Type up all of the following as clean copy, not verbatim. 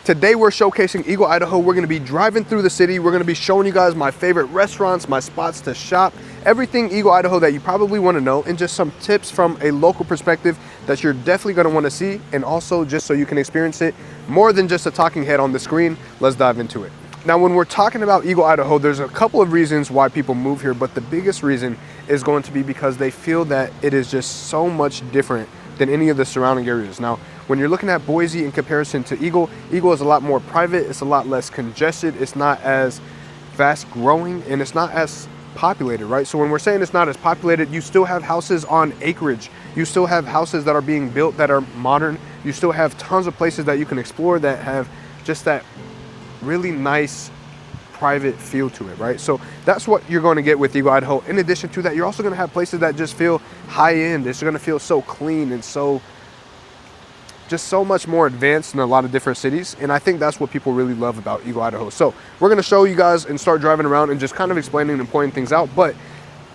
Today we're showcasing Eagle, Idaho. We're gonna be driving through the city. We're gonna be showing you guys my favorite restaurants, my spots to shop, everything Eagle, Idaho that you probably wanna know, and just some tips from a local perspective that you're definitely gonna wanna see, and also just so you can experience it more than just a talking head on the screen. Let's dive into it. Now, when we're talking about Eagle, Idaho, there's a couple of reasons why people move here, but the biggest reason is going to be because they feel that it is just so much different than any of the surrounding areas. Now, when you're looking at Boise in comparison to Eagle, Eagle is a lot more private, it's a lot less congested, it's not as fast growing, and it's not as populated, right? So when we're saying it's not as populated, you still have houses on acreage, you still have houses that are being built that are modern, you still have tons of places that you can explore that have just that really nice private feel to it, right? So that's what you're going to get with Eagle, Idaho. In addition to that, you're also going to have places that just feel high end. It's going to feel so clean and so much more advanced in a lot of different cities, and I think that's what people really love about Eagle, Idaho. So we're going to show you guys and start driving around and just kind of explaining and pointing things out, but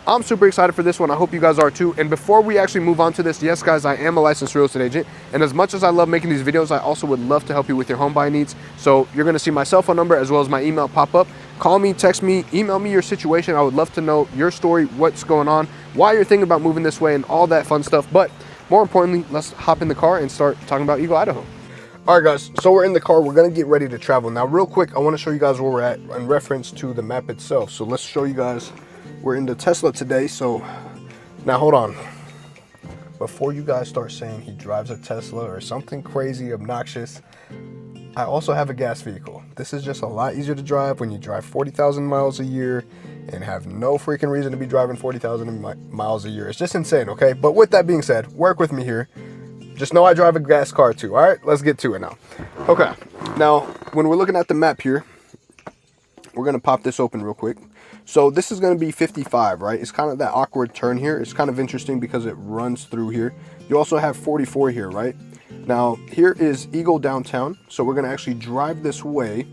I'm super excited for this one. I hope you guys are too. And before we actually move on to this, yes guys, I am a licensed real estate agent, and as much as I love making these videos, I also would love to help you with your home buying needs. So you're going to see my cell phone number as well as my email pop up. Call me, text me, email me your situation. I would love to know your story, what's going on, why you're thinking about moving this way, and all that fun stuff. But more importantly, let's hop in the car and start talking about Eagle, Idaho. All right guys, so we're in the car, we're gonna get ready to travel. Now real quick, I wanna show you guys where we're at in reference to the map itself. So let's show you guys, we're in the Tesla today. So now hold on. Before you guys start saying he drives a Tesla or something crazy, obnoxious, I also have a gas vehicle. This is just a lot easier to drive when you drive 40,000 miles a year and have no freaking reason to be driving 40,000 miles a year. It's just insane, okay? But with that being said, work with me here. Just know I drive a gas car too, all right? Let's get to it now. Okay, now when we're looking at the map here, we're gonna pop this open real quick. So this is gonna be 55, right? It's kind of that awkward turn here. It's kind of interesting because it runs through here. You also have 44 here, right? Now, here is Eagle downtown. So we're gonna actually drive this way.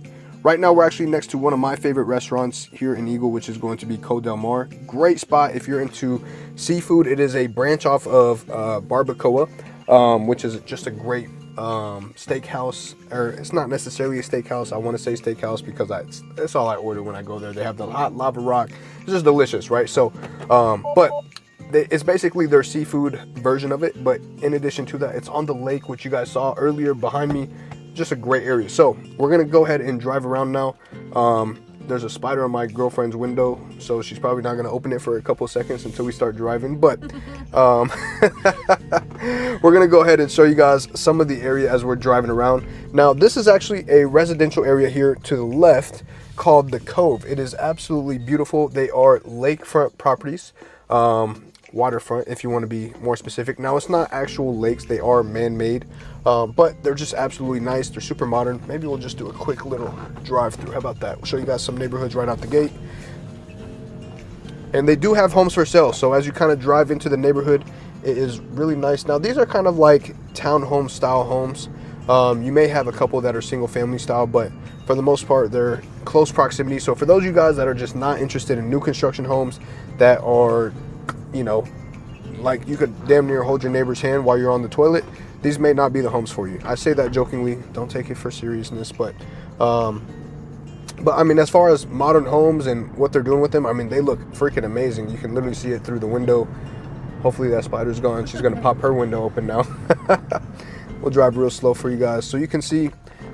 Right now, we're actually next to one of my favorite restaurants here in Eagle, which is going to be Côte Del Mar. Great spot if you're into seafood. It is a branch off of Barbacoa, which is just a great steakhouse, or it's not necessarily a steakhouse. I want to say steakhouse because that's all I order when I go there. They have the hot lava rock. It's just delicious, right? So, but it's basically their seafood version of it. But in addition to that, it's on the lake, which you guys saw earlier behind me. Just a great area. So we're gonna go ahead and drive around now. There's a spider on my girlfriend's window, so she's probably not gonna open it for a couple of seconds until we start driving, but we're gonna go ahead and show you guys some of the area as we're driving around. Now this is actually a residential area here to the left called the Cove. It is absolutely beautiful. They are lakefront properties, waterfront if you want to be more specific. Now it's not actual lakes, they are man-made, but they're just absolutely nice. They're super modern. Maybe we'll just do a quick little drive through. How about that? We'll show you guys some neighborhoods right out the gate. And they do have homes for sale, so as you kind of drive into the neighborhood, it is really nice. Now these are kind of like townhome style homes. You may have a couple that are single family style, but for the most part they're close proximity. So for those of you guys that are just not interested in new construction homes that are, you know, like you could damn near hold your neighbor's hand while you're on the toilet, these may not be the homes for you. I say that jokingly, don't take it for seriousness, but I mean, as far as modern homes and what they're doing with them, I mean, they look freaking amazing. You can literally see it through the window. Hopefully that spider's gone. She's gonna pop her window open now. We'll drive real slow for you guys so you can see.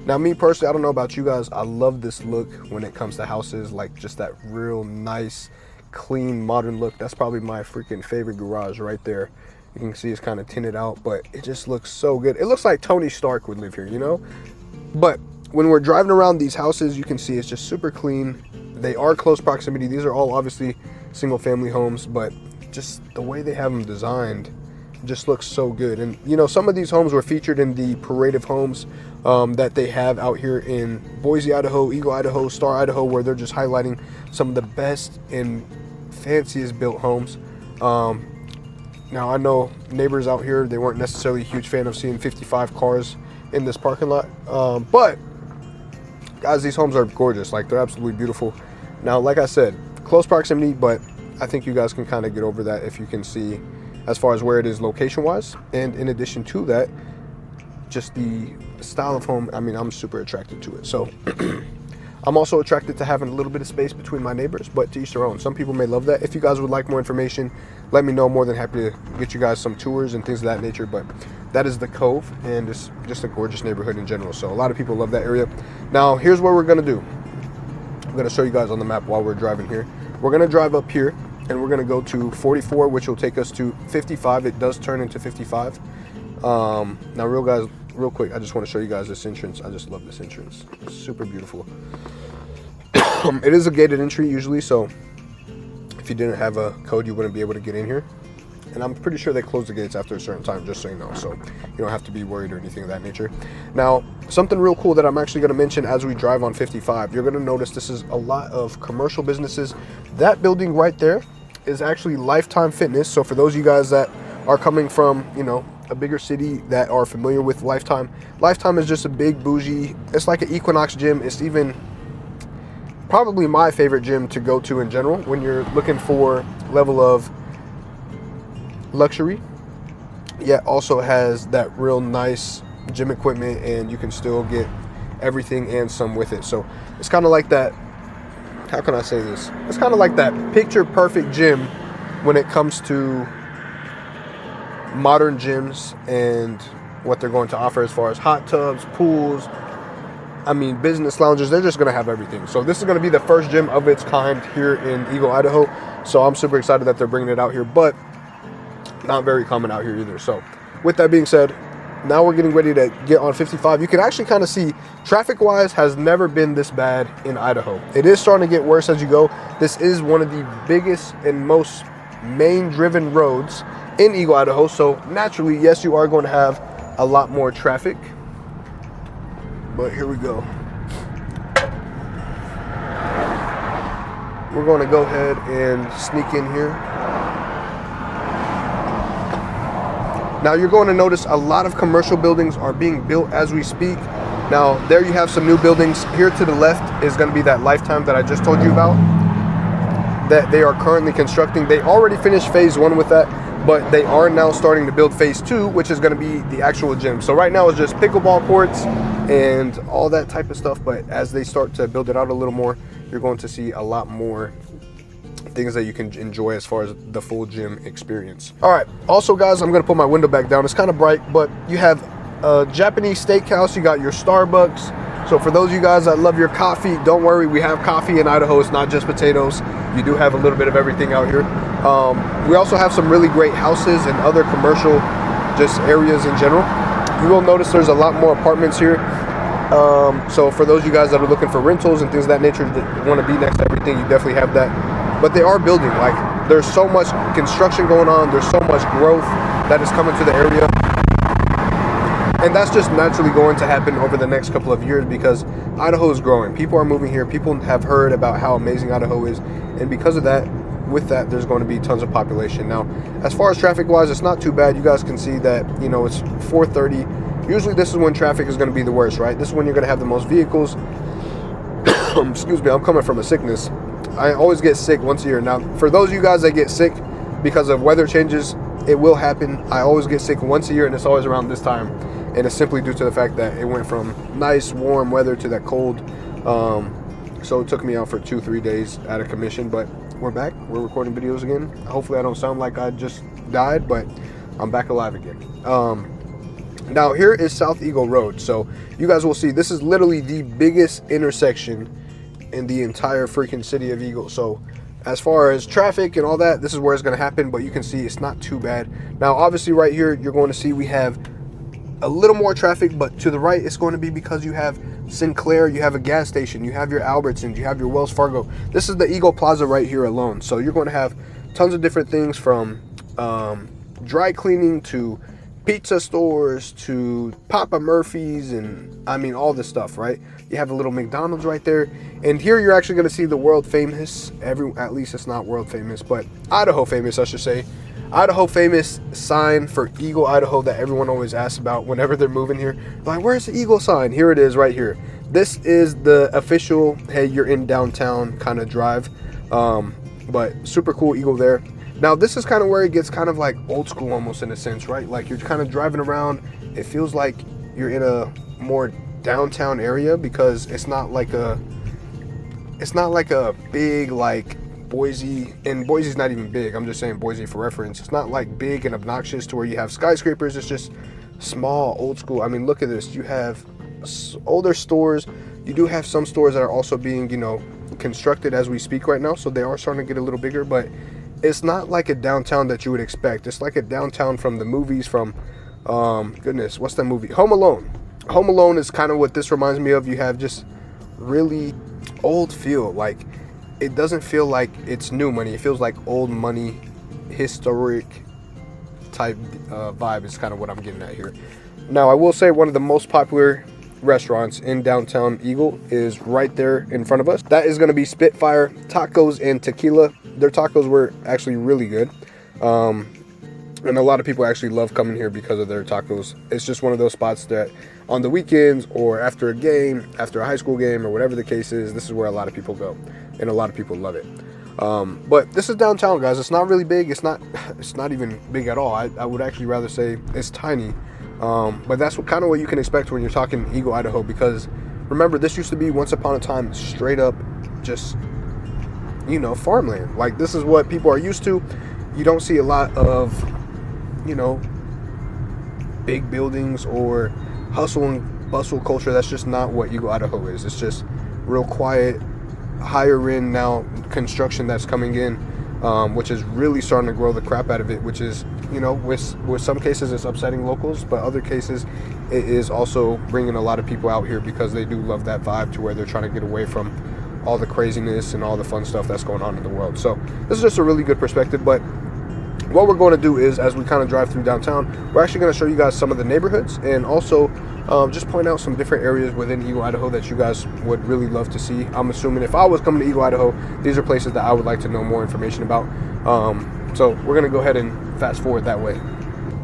Now me personally, I don't know about you guys, I love this look when it comes to houses, like just that real nice, clean, modern look. That's probably my freaking favorite garage right there. You can see it's kind of tinted out, but it just looks so good. It looks like Tony Stark would live here, you know? But when we're driving around these houses, you can see it's just super clean. They are close proximity. These are all obviously single family homes, but just the way they have them designed just looks so good. And you know, some of these homes were featured in the parade of homes that they have out here in Boise, Idaho, Eagle, Idaho, Star, Idaho, where they're just highlighting some of the best and fanciest built homes. Now I know neighbors out here, they weren't necessarily a huge fan of seeing 55 cars in this parking lot, but guys, these homes are gorgeous. Like, they're absolutely beautiful. Now, like I said, close proximity, but I think you guys can kind of get over that if you can see as far as where it is location wise. And in addition to that, just the style of home, I mean, I'm super attracted to it. So I'm also attracted to having a little bit of space between my neighbors, but to each their own. Some people may love that. If you guys would like more information, let me know. More than happy to get you guys some tours and things of that nature. But that is the Cove, and it's just a gorgeous neighborhood in general. So a lot of people love that area. Now, here's what we're gonna do. I'm gonna show you guys on the map while we're driving here. We're gonna drive up here, and we're gonna go to 44, which will take us to 55. It does turn into 55. Now, real quick, I just want to show you guys this entrance. I just love this entrance. It's super beautiful. It is a gated entry usually, so if you didn't have a code, you wouldn't be able to get in here. And I'm pretty sure they close the gates after a certain time, just so you know. So you don't have to be worried or anything of that nature. Now, something real cool that I'm actually going to mention as we drive on 55, you're going to notice this is a lot of commercial businesses. That building right there is actually Lifetime Fitness. So for those of you guys that are coming from, you know, a bigger city that are familiar with Lifetime, Lifetime is just a big bougie, it's like an Equinox gym. It's even probably my favorite gym to go to in general when you're looking for level of luxury, yet also has that real nice gym equipment, and you can still get everything and some with it. So it's kind of like that, how can I say this? It's kind of like that picture perfect gym when it comes to modern gyms and what they're going to offer as far as hot tubs, pools, I mean, business lounges. They're just going to have everything. So this is going to be the first gym of its kind here in Eagle, Idaho. So I'm super excited that they're bringing it out here, but not very common out here either. So with that being said, now we're getting ready to get on 55. You can actually kind of see traffic wise has never been this bad in Idaho. It is starting to get worse as you go. This is one of the biggest and most main driven roads in Eagle, Idaho. So naturally, yes, you are going to have a lot more traffic. But here we go. We're going to go ahead and sneak in here. Now you're going to notice a lot of commercial buildings are being built as we speak. Now there you have some new buildings. Here to the left is going to be that Lifetime that I just told you about, that they are currently constructing. They already finished phase 1 with that, but they are now starting to build phase 2, which is going to be the actual gym. So right now it's just pickleball courts and all that type of stuff, but as they start to build it out a little more, you're going to see a lot more things that you can enjoy as far as the full gym experience. All right, also guys, I'm gonna put my window back down. It's kind of bright, but you have a Japanese steakhouse, you got your Starbucks. So for those of you guys that love your coffee, don't worry, we have coffee in Idaho. It's not just potatoes. You do have a little bit of everything out here. We also have some really great houses and other commercial just areas in general. You will notice there's a lot more apartments here. So for those of you guys that are looking for rentals and things of that nature, that want to be next to everything, you definitely have that. But they are building, like there's so much construction going on, there's so much growth that is coming to the area. And that's just naturally going to happen over the next couple of years because Idaho is growing. People are moving here. People have heard about how amazing Idaho is. And because of that, with that, there's going to be tons of population. Now, as far as traffic wise, it's not too bad. You guys can see that, you know, it's 4:30. Usually this is when traffic is going to be the worst, right? This is when you're going to have the most vehicles. Excuse me, I'm coming from a sickness. I always get sick once a year. Now, for those of you guys that get sick because of weather changes, it will happen. I always get sick once a year, and it's always around this time. And it's simply due to the fact that it went from nice, warm weather to that cold. So it took me out for 2-3 days out of commission, but we're back. We're recording videos again. Hopefully I don't sound like I just died, but I'm back alive again. Now here is South Eagle Road. So you guys will see this is literally the biggest intersection in the entire freaking city of Eagle. So as far as traffic and all that, this is where it's going to happen, but you can see it's not too bad. Now obviously right here you're going to see we have a little more traffic, but to the right it's going to be because you have Sinclair, you have a gas station, you have your Albertsons, you have your Wells Fargo. This is the Eagle Plaza right here alone. So you're going to have tons of different things from dry cleaning to pizza stores to Papa Murphy's, and I mean all this stuff, right? You have a little McDonald's right there, and here you're actually going to see the world famous, at least it's not world famous, but Idaho famous, I should say, Idaho famous sign for Eagle, Idaho that everyone always asks about whenever they're moving here. Like, where's the Eagle sign? Here it is right here. This is the official, hey, you're in downtown kind of drive, but super cool Eagle there. Now this is kind of where it gets kind of like old school almost in a sense, right? Like you're kind of driving around, it feels like you're in a more downtown area, because it's not like a big like Boise, and Boise's not even big. I'm just saying Boise for reference. It's not like big and obnoxious to where you have skyscrapers. It's just small, old school. I mean, look at this. You have older stores. You do have some stores that are also being, constructed as we speak right now. So they are starting to get a little bigger, but it's not like a downtown that you would expect. It's like a downtown from the movies from, goodness, what's that movie? Home Alone. Home Alone is kind of what this reminds me of. You have just really old feel. Like, it doesn't feel like it's new money. It feels like old money, historic type vibe is kind of what I'm getting at here. Now, I will say one of the most popular restaurants in downtown Eagle is right there in front of us. That is going to be Spitfire Tacos and Tequila. Their tacos were actually really good. And a lot of people actually love coming here because of their tacos. It's just one of those spots that on the weekends or after a game, after a high school game or whatever the case is, this is where a lot of people go. And a lot of people love it. But this is downtown, guys. It's not really big. It's not even big at all. I would actually rather say it's tiny. But that's kind of what you can expect when you're talking Eagle, Idaho, because remember, this used to be once upon a time straight up just, farmland. Like, this is what people are used to. You don't see a lot of, big buildings or hustle and bustle culture. That's just not what Eagle, Idaho is. It's just real quiet, higher end now construction that's coming in, which is really starting to grow the crap out of it, which is, with some cases it's upsetting locals, but other cases it is also bringing a lot of people out here because they do love that vibe, to where they're trying to get away from all the craziness and all the fun stuff that's going on in the world. So this is just a really good perspective. But what we're going to do is, as we kind of drive through downtown, we're actually going to show you guys some of the neighborhoods, and also just point out some different areas within Eagle, Idaho that you guys would really love to see. I'm assuming if I was coming to Eagle, Idaho, these are places that I would like to know more information about. So we're going to go ahead and fast forward that way.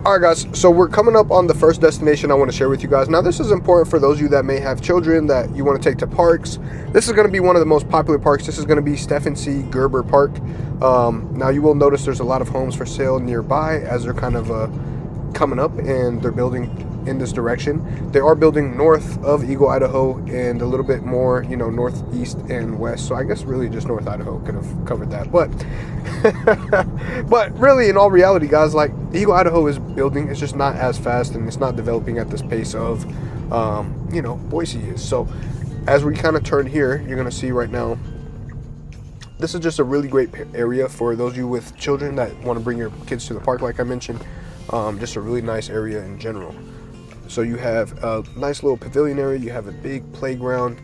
All right, guys, so we're coming up on the first destination I want to share with you guys. Now, this is important for those of you that may have children that you want to take to parks. This is going to be one of the most popular parks. This is going to be Stephen C. Gerber Park. Now, you will notice there's a lot of homes for sale nearby as they're kind of coming up, and they're building in this direction. They are building north of Eagle, Idaho, and a little bit more, northeast and west. So I guess really just North Idaho could have covered that. But but really, in all reality, guys, like, Eagle, Idaho is building. It's just not as fast, and it's not developing at this pace of Boise is. So as we kind of turn here, you're going to see right now, this is just a really great area for those of you with children that want to bring your kids to the park, like I mentioned. Just a really nice area in general. So you have a nice little pavilion area. You have a big playground.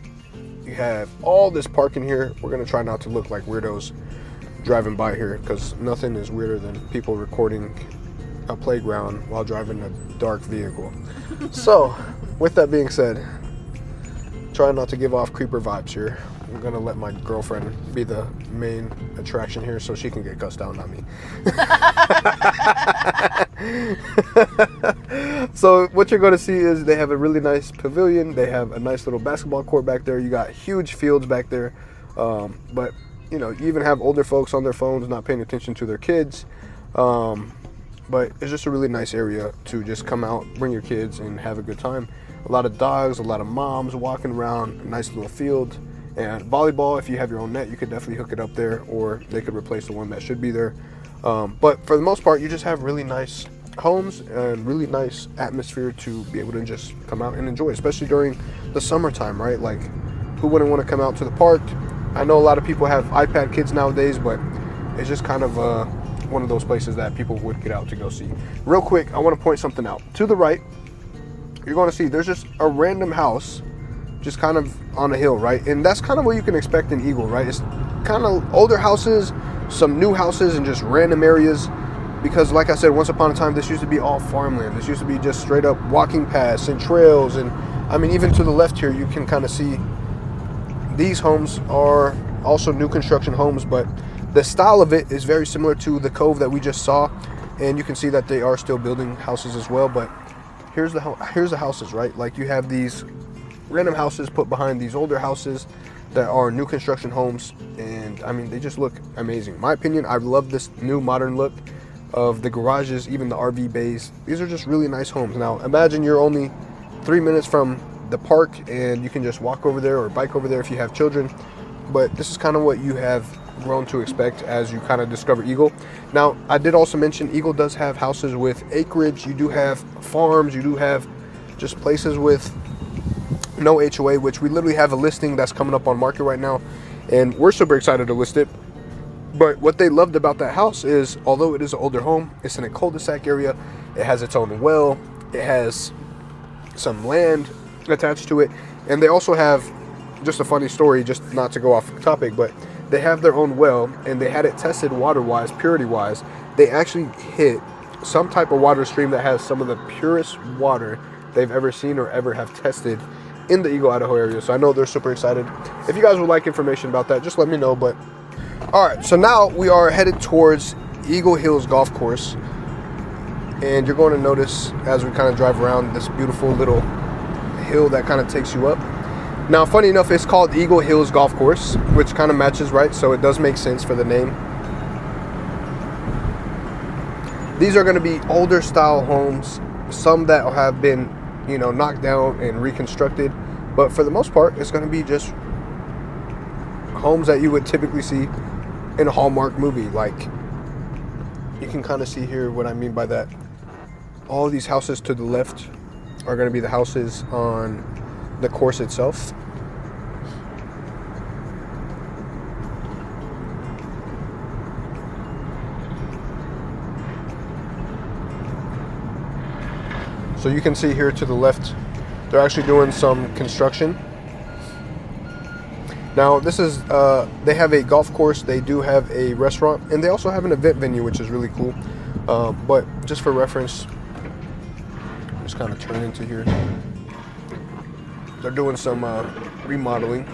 You have all this parking here. We're going to try not to look like weirdos driving by here, because nothing is weirder than people recording a playground while driving a dark vehicle. So with that being said, try not to give off creeper vibes here. I'm going to let my girlfriend be the main attraction here so she can get cussed out, not me. So what you're going to see is they have a really nice pavilion. They have a nice little basketball court back there. You got huge fields back there. But, you even have older folks on their phones not paying attention to their kids. But it's just a really nice area to just come out, bring your kids, and have a good time. A lot of dogs, a lot of moms walking around, a nice little field. And volleyball, if you have your own net, you could definitely hook it up there, or they could replace the one that should be there. But for the most part, you just have really nice homes and really nice atmosphere to be able to just come out and enjoy, especially during the summertime, right? Like, who wouldn't want to come out to the park? I know a lot of people have iPad kids nowadays, but it's just kind of one of those places that people would get out to go see. Real quick, I want to point something out. To the right, you're going to see there's just a random house just kind of on a hill, right? And that's kind of what you can expect in Eagle, right? It's kind of older houses, some new houses, and just random areas. Because like I said, once upon a time, this used to be all farmland. This used to be just straight up walking paths and trails. And I mean, even to the left here, you can kind of see these homes are also new construction homes, but the style of it is very similar to the cove that we just saw. And you can see that they are still building houses as well. But here's the houses, right? Like, you have these random houses put behind these older houses that are new construction homes, and I mean, they just look amazing. In my opinion, I love this new modern look of the garages, even the RV bays. These are just really nice homes. Now imagine you're only 3 minutes from the park, and you can just walk over there or bike over there if you have children. But this is kind of what you have grown to expect as you kind of discover Eagle. Now, I did also mention Eagle does have houses with acreage. You do have farms. You do have just places with no HOA, which we literally have a listing that's coming up on market right now, and we're super excited to list it. But what they loved about that house is, although it is an older home, it's in a cul-de-sac area. It has its own well. It has some land attached to it, and they also have, just a funny story, just not to go off topic, but they have their own well, and they had it tested water-wise, purity-wise. They actually hit some type of water stream that has some of the purest water they've ever seen or ever have tested in the Eagle, Idaho area. So I know they're super excited. If you guys would like information about that, just let me know. But all right, so now we are headed towards Eagle Hills Golf Course, and you're going to notice as we kind of drive around this beautiful little hill that kind of takes you up. Now, funny enough, it's called Eagle Hills Golf Course, which kind of matches, right? So it does make sense for the name. These are going to be older style homes, some that have been, you know, knocked down and reconstructed, but for the most part, it's going to be just homes that you would typically see in a Hallmark movie. Like, you can kind of see here what I mean by that. All these houses to the left are going to be the houses on the course itself. So you can see here to the left, they're actually doing some construction. Now this is, they have a golf course, they do have a restaurant, and they also have an event venue, which is really cool. But just for reference, just kind of turn into here. They're doing some remodeling.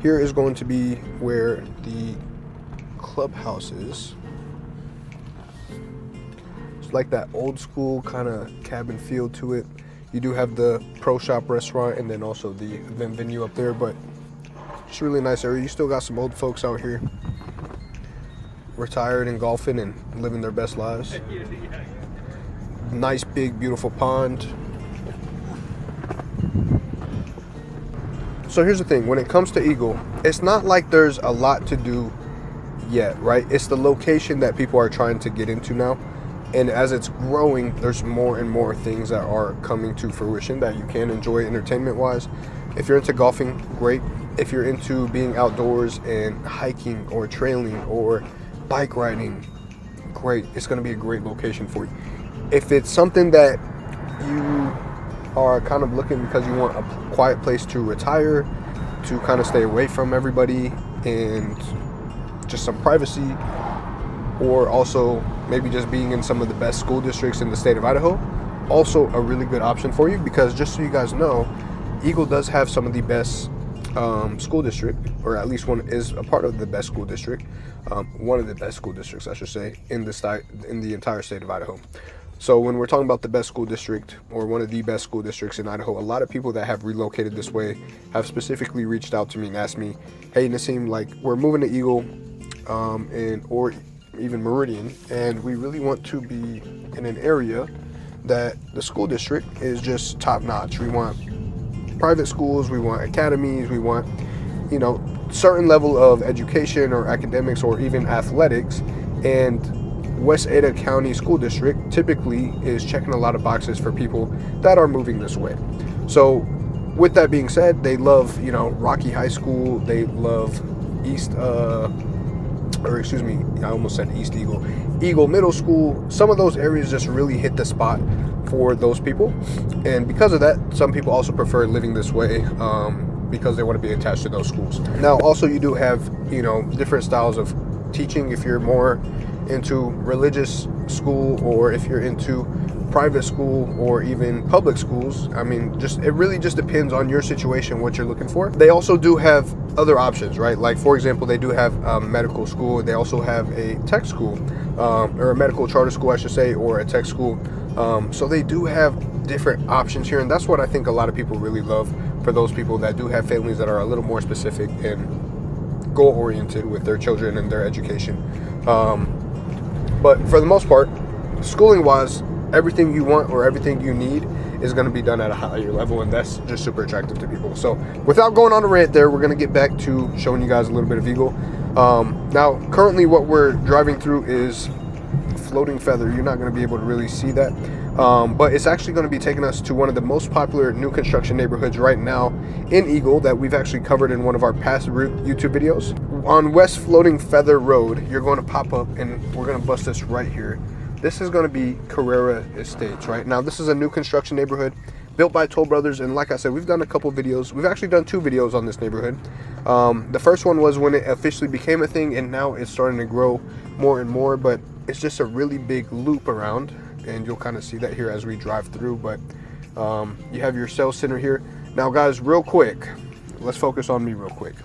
Here is going to be where the clubhouse is. It's like that old school kind of cabin feel to it. You do have the pro shop restaurant and then also the event venue up there, but it's a really nice area. You still got some old folks out here retired and golfing and living their best lives. Nice big beautiful pond. So here's the thing, when it comes to Eagle, it's not like there's a lot to do yet, right? It's the location that people are trying to get into now. And as it's growing, there's more and more things that are coming to fruition that you can enjoy entertainment wise. If you're into golfing, great. If you're into being outdoors and hiking or trailing or bike riding, great. It's going to be a great location for you. If it's something that you are kind of looking because you want a quiet place to retire, to kind of stay away from everybody and just some privacy, or also maybe just being in some of the best school districts in the state of Idaho, also a really good option for you, because just so you guys know, Eagle does have some of the best school district, or at least one is a part of the best school district, one of the best school districts, I should say, in the entire state of Idaho. So when we're talking about the best school district, or one of the best school districts in Idaho, a lot of people that have relocated this way have specifically reached out to me and asked me, hey Nassim, like, we're moving to Eagle or even Meridian, and we really want to be in an area that the school district is just top notch. We want private schools, we want academies, we want, you know, certain level of education or academics or even athletics, and West Ada County School District typically is checking a lot of boxes for people that are moving this way. So with that being said, they love, you know, Rocky High School, they love I almost said East Eagle Middle School. Some of those areas just really hit the spot for those people, and because of that, some people also prefer living this way because they want to be attached to those schools. Now also, you do have, you know, different styles of teaching. If you're more into religious school, or if you're into private school or even public schools, I mean, it really just depends on your situation, what you're looking for. They also do have other options, right? Like, for example, they do have medical school. They also have a tech school, or a medical charter school, I should say, or a tech school. So they do have different options here, and that's what I think a lot of people really love. for those people that do have families that are a little more specific and goal oriented with their children and their education. But for the most part, schooling wise, everything you want or everything you need is going to be done at a higher level, and that's just super attractive to people. So without going on a rant there, we're going to get back to showing you guys a little bit of Eagle. Now currently what we're driving through is Floating Feather. You're not going to be able to really see that, but it's actually going to be taking us to one of the most popular new construction neighborhoods right now in Eagle that we've actually covered in one of our past YouTube videos. On West Floating Feather Road, you're going to pop up, and we're going to bust this right here. This is going to be Carrera Estates. Right now, this is a new construction neighborhood built by Toll Brothers, and like I said, we've done a couple videos. We've actually done 2 videos on this neighborhood. The first one was when it officially became a thing, and now it's starting to grow more and more, but it's just a really big loop around, and you'll kind of see that here as we drive through. But you have your sales center here. Now guys, real quick, let's focus on me real quick.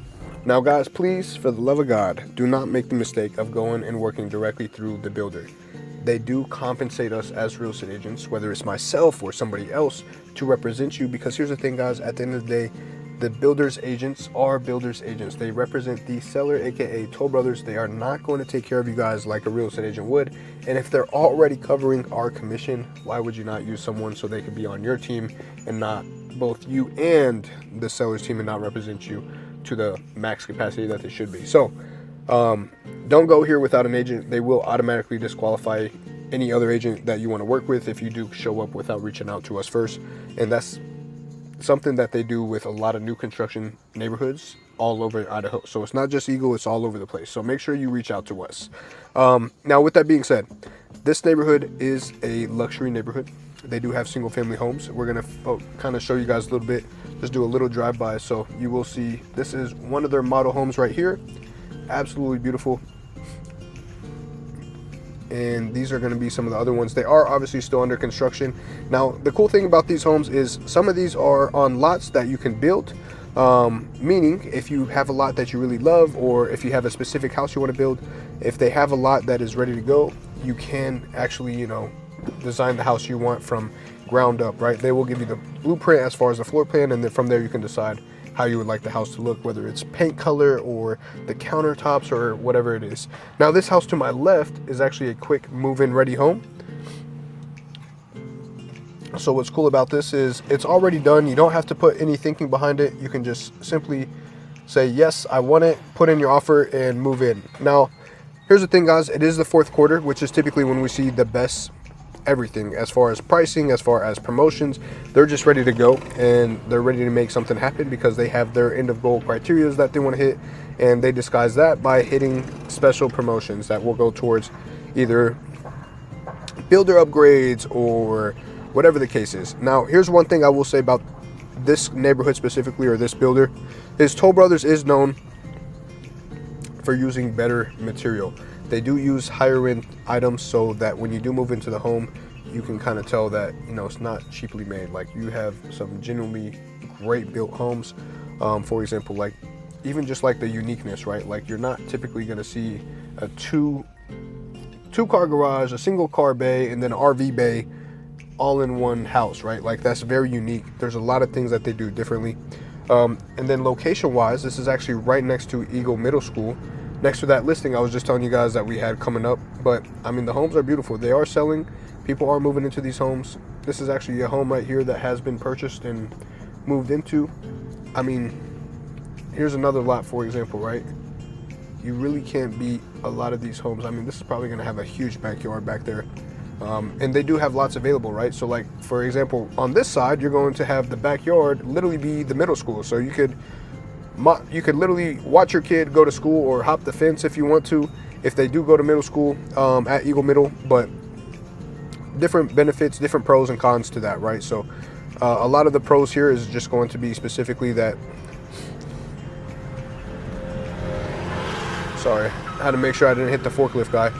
Now guys, please, for the love of God, do not make the mistake of going and working directly through the builder. They do compensate us as real estate agents, whether it's myself or somebody else, to represent you, because here's the thing guys, at the end of the day, the builder's agents are builder's agents. They represent the seller, aka Toll Brothers. They are not going to take care of you guys like a real estate agent would. And if they're already covering our commission, why would you not use someone so they could be on your team and not both you and the seller's team, and not represent you to the max capacity that they should be? So don't go here without an agent. They will automatically disqualify any other agent that you want to work with if you do show up without reaching out to us first. And that's something that they do with a lot of new construction neighborhoods all over Idaho. So it's not just Eagle, it's all over the place. So make sure you reach out to us. Now with that being said, this neighborhood is a luxury neighborhood. They do have single family homes. We're going to kind of show you guys a little bit, just do a little drive by. So you will see this is one of their model homes right here. Absolutely beautiful. And these are going to be some of the other ones. They are obviously still under construction. Now the cool thing about these homes is some of these are on lots that you can build, meaning if you have a lot that you really love, or if you have a specific house you want to build, if they have a lot that is ready to go, you can actually, you know, design the house you want from ground up, right? They will give you the blueprint as far as the floor plan, and then from there you can decide how you would like the house to look, whether it's paint color or the countertops or whatever it is. Now this house to my left is actually a quick move-in ready home. So what's cool about this is it's already done. You don't have to put any thinking behind it. You can just simply say, yes, I want it, put in your offer, and move in. Now here's the thing guys, it is the fourth quarter, which is typically when we see the best everything as far as pricing, as far as promotions. They're just ready to go, and they're ready to make something happen because they have their end of goal criteria that they want to hit, and they disguise that by hitting special promotions that will go towards either builder upgrades or whatever the case is. Now here's one thing I will say about this neighborhood specifically, or this builder, is Toll Brothers is known for using better material. They do use higher end items so that when you do move into the home, you can kind of tell that, you know, it's not cheaply made. Like you have some genuinely great built homes. For example, like even just like the uniqueness, right? Like you're not typically going to see a two car garage, a single car bay, and then an RV bay all in one house, right? Like that's very unique. There's a lot of things that they do differently. And then location wise, this is actually right next to Eagle Middle School, next to that listing I was just telling you guys that we had coming up. But I mean, the homes are beautiful. They are selling. People are moving into these homes. This is actually a home right here that has been purchased and moved into. I mean, here's another lot, for example, right? You really can't beat a lot of these homes. I mean, this is probably going to have a huge backyard back there. And they do have lots available, right? So like, for example, on this side, you're going to have the backyard literally be the middle school. So you could literally watch your kid go to school or hop the fence if you want to, if they do go to middle school at Eagle Middle. But different benefits, different pros and cons to that, right? So a lot of the pros here is just going to be specifically that, sorry, I had to make sure I didn't hit the forklift guy.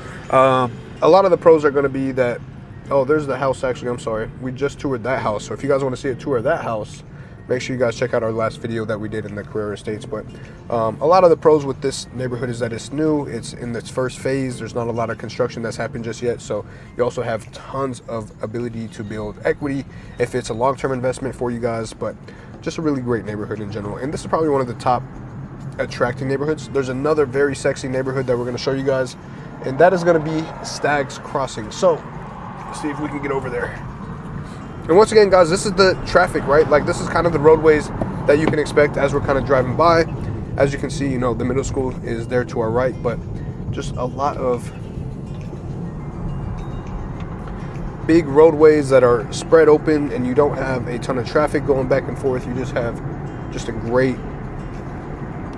A lot of the pros are going to be that, oh, there's the house actually, I'm sorry. We just toured that house. So if you guys want to see a tour of that house, make sure you guys check out our last video that we did in the Carrera Estates. But a lot of the pros with this neighborhood is that it's new, it's in its first phase, there's not a lot of construction that's happened just yet, so you also have tons of ability to build equity if it's a long-term investment for you guys. But just a really great neighborhood in general. And this is probably one of the top attracting neighborhoods. There's another very sexy neighborhood that we're going to show you guys, and that is going to be Stag's Crossing. So let's see if we can get over there. And once again, guys, this is the traffic, right? Like, this is kind of the roadways that you can expect as we're kind of driving by. As you can see, you know, the middle school is there to our right, but just a lot of big roadways that are spread open, and you don't have a ton of traffic going back and forth. You just have just a great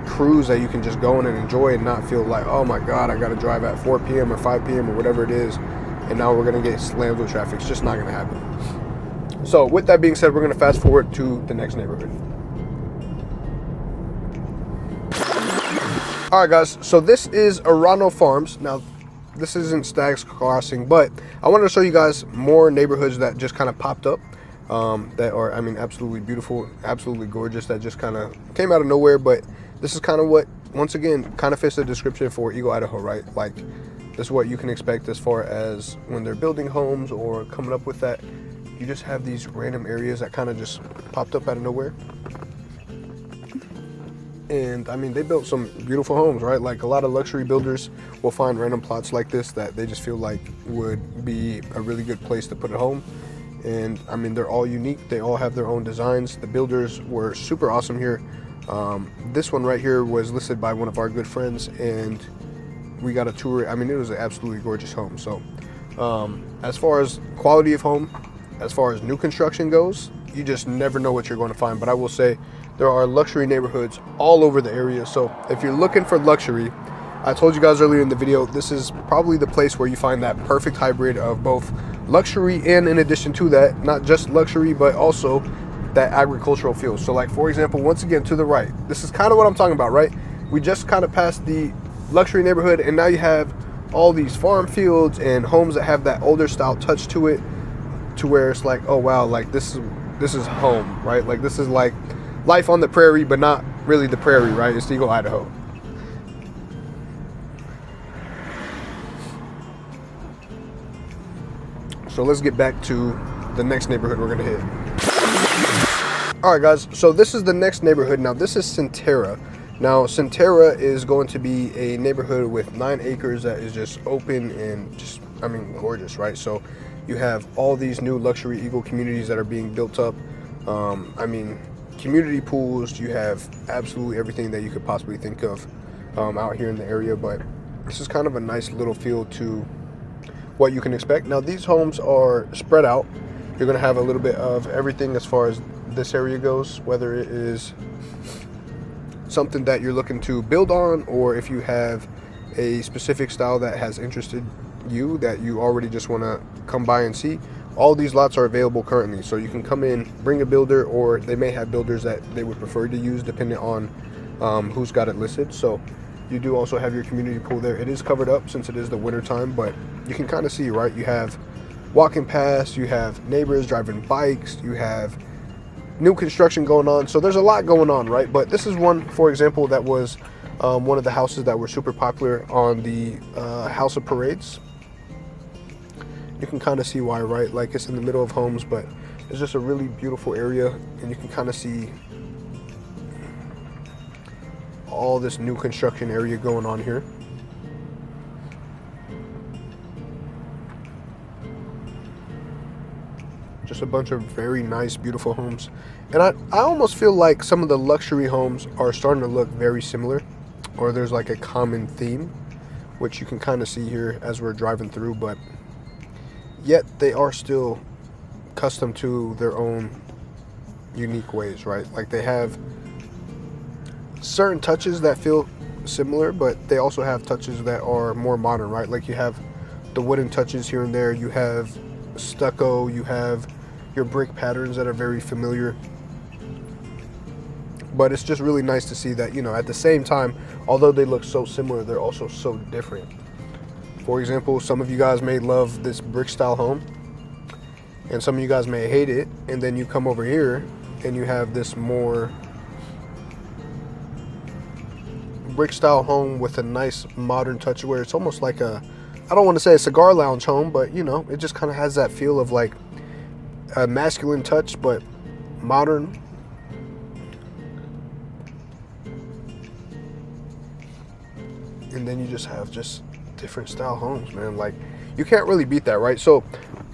cruise that you can just go in and enjoy and not feel like, oh my God, I got to drive at 4 p.m. or 5 p.m. or whatever it is, and now we're going to get slammed with traffic. It's just not going to happen. So with that being said, we're going to fast forward to the next neighborhood. All right, guys, so this is Arano Farms. Now, this isn't Stag's Crossing, but I wanted to show you guys more neighborhoods that just kind of popped up that are, I mean, absolutely beautiful, absolutely gorgeous, that just kind of came out of nowhere. But this is kind of what, once again, kind of fits the description for Eagle, Idaho, right? Like, this is what you can expect as far as when they're building homes or coming up with that. You just have these random areas that kind of just popped up out of nowhere. And I mean, they built some beautiful homes, right? Like, a lot of luxury builders will find random plots like this that they just feel like would be a really good place to put a home. And I mean, they're all unique. They all have their own designs. The builders were super awesome here. This one right here was listed by one of our good friends, and we got a tour. I mean, it was an absolutely gorgeous home. So as far as quality of home, as far as new construction goes, you just never know what you're going to find. But I will say, there are luxury neighborhoods all over the area. So if you're looking for luxury, I told you guys earlier in the video, this is probably the place where you find that perfect hybrid of both luxury and, in addition to that, not just luxury, but also that agricultural feel. So like, for example, once again, to the right, this is kind of what I'm talking about, right? We just kind of passed the luxury neighborhood, and now you have all these farm fields and homes that have that older style touch to it, to where it's like, oh wow, like this is home, right? Like, this is like life on the prairie, but not really the prairie, right? It's Eagle, Idaho. So let's get back to the next neighborhood we're gonna hit. All right, guys, so this is the next neighborhood. Now, this is Centera. Now, Centera is going to be a neighborhood with 9 acres that is just open and just, I mean, gorgeous, right? So you have all these new luxury Eagle communities that are being built up. I mean, community pools, you have absolutely everything that you could possibly think of out here in the area. But this is kind of a nice little feel to what you can expect. Now, these homes are spread out. You're going to have a little bit of everything as far as this area goes, whether it is something that you're looking to build on, or if you have a specific style that has interested you that you already just want to come by and see. All these lots are available currently, so you can come in, bring a builder, or they may have builders that they would prefer to use depending on who's got it listed. So you do also have your community pool there. It is covered up since it is the winter time, but you can kind of see, right? You have walking past, you have neighbors driving bikes, you have new construction going on. So there's a lot going on, right? But this is one, for example, that was one of the houses that were super popular on the House of Parades. You can kind of see why, right? Like, it's in the middle of homes, but it's just a really beautiful area, and you can kind of see all this new construction area going on here. Just a bunch of very nice, beautiful homes. And I almost feel like some of the luxury homes are starting to look very similar, or there's like a common theme, which you can kind of see here as we're driving through, but yet they are still custom to their own unique ways, right? Like, they have certain touches that feel similar, but they also have touches that are more modern, right? Like, you have the wooden touches here and there, you have stucco, you have your brick patterns that are very familiar. But it's just really nice to see that, you know, at the same time, although they look so similar, they're also so different. For example, some of you guys may love this brick style home, and some of you guys may hate it, and then you come over here and you have this more brick style home with a nice modern touch, where it's almost like a, I don't want to say a cigar lounge home, but you know, it just kind of has that feel of like a masculine touch, but modern. and then you just have just different style homes, man. Like, you can't really beat that, right? So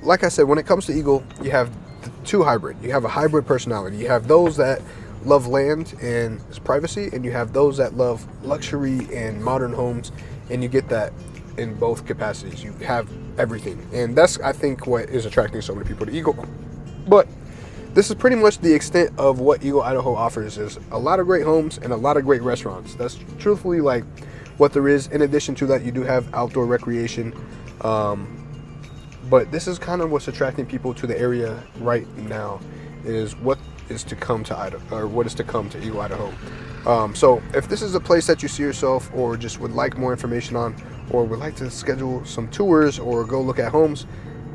like I said, when it comes to Eagle, you have the two hybrid. You have a hybrid personality. You have those that love land and privacy, and you have those that love luxury and modern homes, and you get that in both capacities. You have everything, and that's, I think, what is attracting so many people to Eagle. But this is pretty much the extent of what Eagle, Idaho offers, is a lot of great homes and a lot of great restaurants. That's truthfully like what there is. In addition to that, you do have outdoor recreation, but this is kind of what's attracting people to the area right now, is what is to come to Idaho, or what is to come to Eagle, Idaho. So if this is a place that you see yourself, or just would like more information on, or would like to schedule some tours or go look at homes,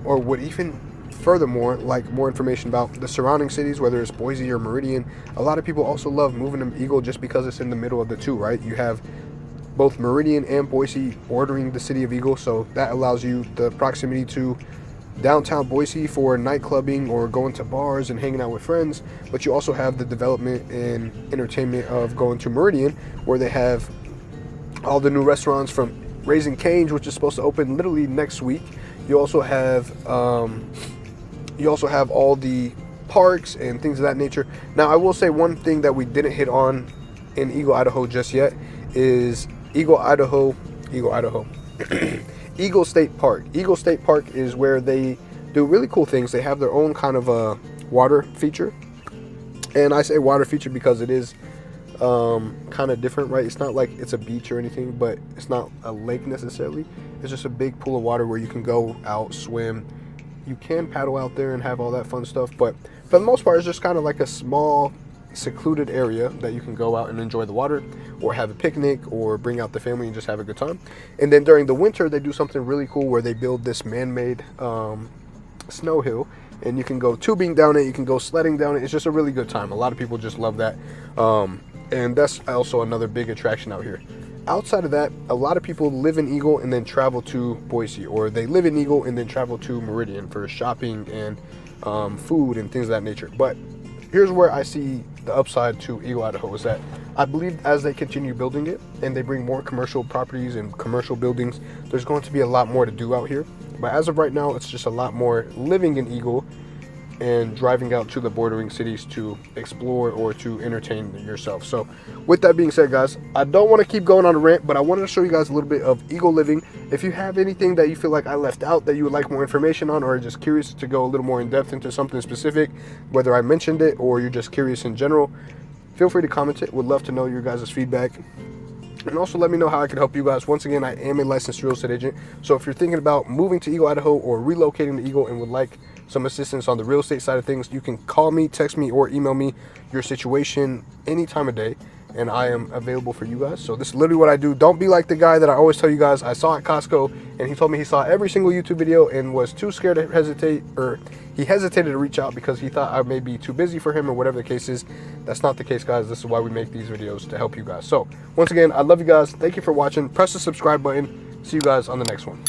or would even furthermore like more information about the surrounding cities, whether it's Boise or Meridian. A lot of people also love moving to Eagle just because it's in the middle of the two, right? You have both Meridian and Boise bordering the city of Eagle, so that allows you the proximity to downtown Boise for night clubbing or going to bars and hanging out with friends. But you also have the development and entertainment of going to Meridian, where they have all the new restaurants, from Raising Cane's, which is supposed to open literally next week. You also have all the parks and things of that nature. Now, I will say one thing that we didn't hit on in Eagle, Idaho just yet is Eagle State Park. Eagle State Park is where they do really cool things. They have their own kind of a water feature, and I say water feature because it is kind of different, right? It's not like it's a beach or anything, but it's not a lake necessarily. It's just a big pool of water where you can go out, swim. You can paddle out there and have all that fun stuff, but for the most part, it's just kind of like a small secluded area that you can go out and enjoy the water, or have a picnic, or bring out the family and just have a good time. And then during the winter, they do something really cool where they build this man-made snow hill, and you can go tubing down it, you can go sledding down it. It's just a really good time. A lot of people just love that, and that's also another big attraction out here. Outside of that, a lot of people live in Eagle and then travel to Boise, or they live in Eagle and then travel to Meridian for shopping and food and things of that nature. But here's where I see the upside to Eagle, Idaho, is that I believe as they continue building it and they bring more commercial properties and commercial buildings, there's going to be a lot more to do out here. But as of right now, it's just a lot more living in Eagle and driving out to the bordering cities to explore or to entertain yourself. So with that being said, guys, I don't want to keep going on a rant, but I wanted to show you guys a little bit of Eagle living. If you have anything that you feel like I left out that you would like more information on, or just curious to go a little more in depth into something specific, whether I mentioned it or you're just curious in general, feel free to comment it. Would love to know your guys' feedback. And also let me know how I can help you guys. Once again, I am a licensed real estate agent. So if you're thinking about moving to Eagle, Idaho, or relocating to Eagle and would like some assistance on the real estate side of things, you can call me, text me, or email me your situation any time of day, and I am available for you guys. So this is literally what I do. Don't be like the guy that I always tell you guys I saw at Costco, and he told me he saw every single YouTube video and was too scared to hesitate, or he hesitated to reach out because he thought I may be too busy for him, or whatever the case is. That's not the case, guys. This is why we make these videos, to help you guys. So once again, I love you guys. Thank you for watching. Press the subscribe button. See you guys on the next one.